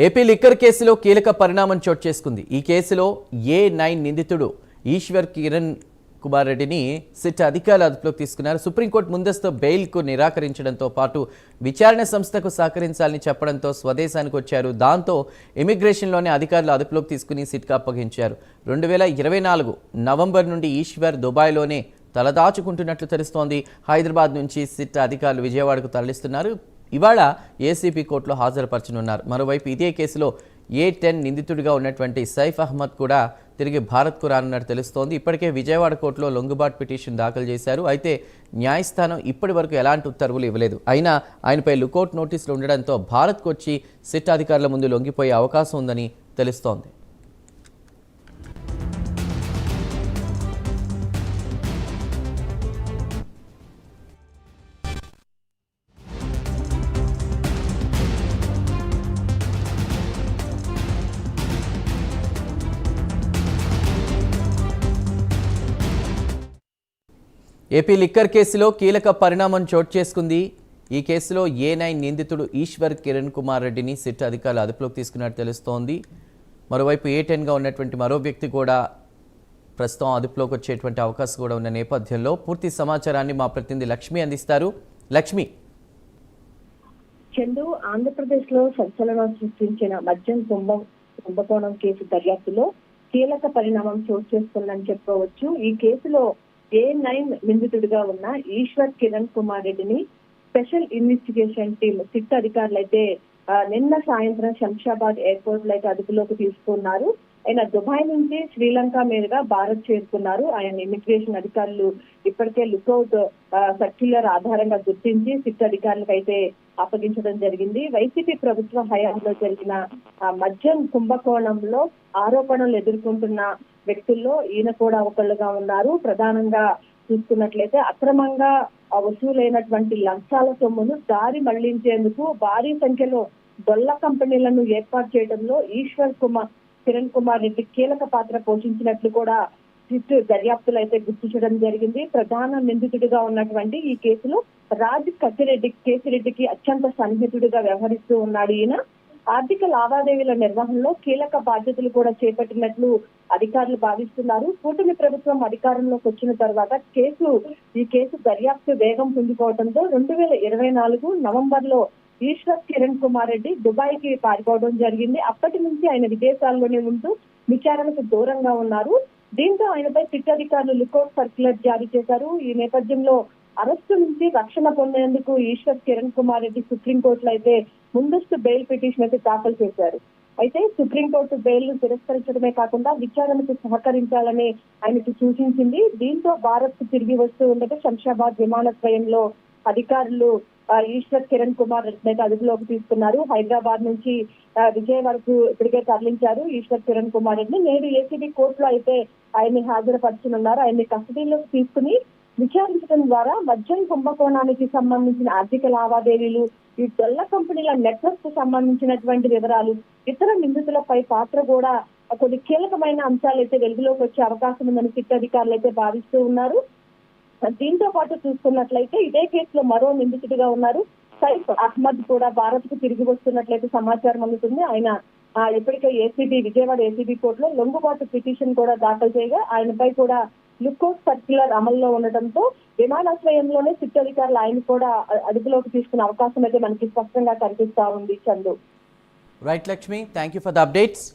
AP liquor కేసులో కీలక పరిణామం చోటు చేసుకుంది. ఈ కేసులో ఏ9 నిందితుడు ఈశ్వర్ కిరణ్ కుమార్ రెడ్డిని సిట్ అధికారులు అదుపులోకి తీసుకున్నారు. సుప్రీంకోర్టు ముందస్తు బెయిల్కు నిరాకరించడంతో పాటు విచారణ సంస్థకు సహకరించాలని చెప్పడంతో స్వదేశానికి వచ్చారు. దాంతో ఇమిగ్రేషన్లోని అధికారులు అదుపులోకి తీసుకుని సిట్కు అప్పగించారు. 2024 నవంబర్ నుండి ఈశ్వర్ దుబాయ్లోనే తలదాచుకుంటున్నట్లు తెలుస్తోంది. హైదరాబాద్ నుంచి సిట్ అధికారులు విజయవాడకు తరలిస్తున్నారు. ఇవాళ ఏసీబీ కోర్టులో హాజరుపరచనున్నారు. మరోవైపు ఇదే కేసులో ఏ10 నిందితుడిగా ఉన్నటువంటి సైఫ్ అహ్మద్ కూడా తిరిగి భారత్కు రానున్నట్టు తెలుస్తోంది. ఇప్పటికే విజయవాడ కోర్టులో లొంగుబాటు పిటిషన్ దాఖలు చేశారు. అయితే న్యాయస్థానం ఇప్పటి వరకు ఎలాంటి ఉత్తర్వులు ఇవ్వలేదు. అయినా ఆయనపై లుకౌట్ నోటీసులు ఉండడంతో భారత్కు వచ్చి సిట్ అధికారుల ముందు లొంగిపోయే అవకాశం ఉందని తెలుస్తోంది. ఏపీ లిక్కర్ కేసులో కీలక పరిణామం చోటు చేసుకుంది. ఈ కేసులో ఏ9 నిందితుడు ఈశ్వర్ కిరణ్ కుమార్ రెడ్డిని సిట్ అధికారులు అదుపులోకి తీసుకున్నట్టు తెలుస్తోంది. మరోవైపు ఏ10గా ఉన్నటువంటి మరో వ్యక్తి కూడా ప్రస్తుతం అదుపులోకి వచ్చేటువంటి అవకాశం కూడా ఉన్న నేపథ్యంలో పూర్తి సమాచారాన్ని మా ప్రతినిధి లక్ష్మి అందిస్తారు. లక్ష్మి, చందు, ఆంధ్రప్రదేశ్ లో సంచలనం సృష్టించిన మద్యం కుంభకోణం కేసు దర్యాప్తులో కీలక పరిణామం చోటు చేసుకుందని చెప్పుకోవచ్చు. ఈ కేసులో ఏ9 నిందితుడిగా ఉన్న ఈశ్వర్ కిరణ్ కుమార్ రెడ్డిని స్పెషల్ ఇన్వెస్టిగేషన్ టీమ్ సిట్ అధికారులు అయితే నిన్న సాయంత్రం శంషాబాద్ ఎయిర్పోర్ట్ లో అయితే అదుపులోకి తీసుకున్నారు. ఆయన దుబాయ్ నుంచి శ్రీలంక మీదుగా భారత్ చేరుకున్నారు. ఆయన ఇమిగ్రేషన్ అధికారులు ఇప్పటికే లుకౌట్ సర్క్యులర్ ఆధారంగా గుర్తించి సిట్ అధికారులకు అయితే అప్పగించడం జరిగింది. వైసీపీ ప్రభుత్వ హయాంలో జరిగిన మద్యం కుంభకోణంలో ఆరోపణలు ఎదుర్కొంటున్న వ్యక్తుల్లో ఈయన కూడా ఒకళ్ళుగా ఉన్నారు. ప్రధానంగా చూసుకున్నట్లయితే అక్రమంగా వసూలైనటువంటి లంచాల సొమ్మును దారి మళ్లించేందుకు భారీ సంఖ్యలో డొల్ల కంపెనీలను ఏర్పాటు చేయడంలో ఈశ్వర్ కిరణ్ కుమార్ రెడ్డి కీలక పాత్ర పోషించినట్లు కూడా సిట్ దర్యాప్తులు అయితే గుర్తించడం జరిగింది. ప్రధాన నిందితుడిగా ఉన్నటువంటి ఈ కేసులో రాజ్ కేసిరెడ్డికి అత్యంత సన్నిహితుడిగా వ్యవహరిస్తూ ఉన్నాడు. ఈయన ఆర్థిక లావాదేవీల నిర్వహణలో కీలక బాధ్యతలు కూడా చేపట్టినట్లు అధికారులు భావిస్తున్నారు. కూటమి ప్రభుత్వం అధికారంలోకి వచ్చిన తర్వాత ఈ కేసు దర్యాప్తు వేగం పుంజుకోవడంతో 2024 నవంబర్ లో ఈశ్వర్ కిరణ్ కుమార్ రెడ్డి దుబాయ్ కి పారిపోవడం జరిగింది. అప్పటి నుంచి ఆయన విదేశాల్లోనే ఉంటూ విచారణకు దూరంగా ఉన్నారు. దీంతో ఆయనపై సిట్ అధికారులు లుకౌట్ సర్క్యులర్ జారీ చేశారు. ఈ నేపథ్యంలో అరెస్టు నుంచి రక్షణ పొందేందుకు ఈశ్వర్ కిరణ్ కుమార్ రెడ్డి సుప్రీంకోర్టులో అయితే ముందస్తు బెయిల్ పిటిషన్ అయితే దాఖలు చేశారు. అయితే సుప్రీంకోర్టు బెయిల్ ను తిరస్కరించడమే కాకుండా విచారణకు సహకరించాలని ఆయనకు సూచించింది. దీంతో భారత్ కు తిరిగి వస్తూ ఉండగా శంషాబాద్ విమానాశ్రయంలో అధికారులు ఈశ్వర్ కిరణ్ కుమార్ రెడ్డి అదుపులోకి తీసుకున్నారు. హైదరాబాద్ నుంచి విజయవాడకు ఇప్పటికే తరలించారు. ఈశ్వర్ కిరణ్ కుమార్ రెడ్డిని నేడు ఏసీబీ కోర్టులో అయితే ఆయన్ని హాజరుపరచనున్నారు. ఆయన్ని కస్టడీలోకి తీసుకుని విచారించడం ద్వారా మద్యం కుంభకోణానికి సంబంధించిన ఆర్థిక లావాదేవీలు, ఈ డొల్ల కంపెనీల నెట్వర్క్ కు సంబంధించినటువంటి వివరాలు, ఇతర నిందితులపై పాత్ర కూడా కొన్ని కీలకమైన అంశాలు అయితే వెలుగులోకి వచ్చే అవకాశం ఉందని సిట్ అధికారులు అయితే భావిస్తూ ఉన్నారు. దీంతో పాటు చూసుకున్నట్లయితే ఇదే కేసులో మరో నిందితుడిగా ఉన్నారు సైఫ్ అహ్మద్ కూడా భారత్ కు తిరిగి వస్తున్నట్లయితే సమాచారం అందుతుంది. ఆయన ఇప్పటికే విజయవాడ ఏసీబీ కోర్టులో లొంగుబాటు పిటిషన్ కూడా దాఖలు చేయగా ఆయనపై కూడా లుకౌట్ సర్క్యులర్ అమల్లో ఉండటంతో విమానాశ్రయంలోనే సిట్ అధికారులు ఆయన కూడా అదుపులోకి తీసుకునే అవకాశం అయితే మనకి స్పష్టంగా కనిపిస్తా ఉంది. Chandu. Right Lakshmi, thank you for the updates.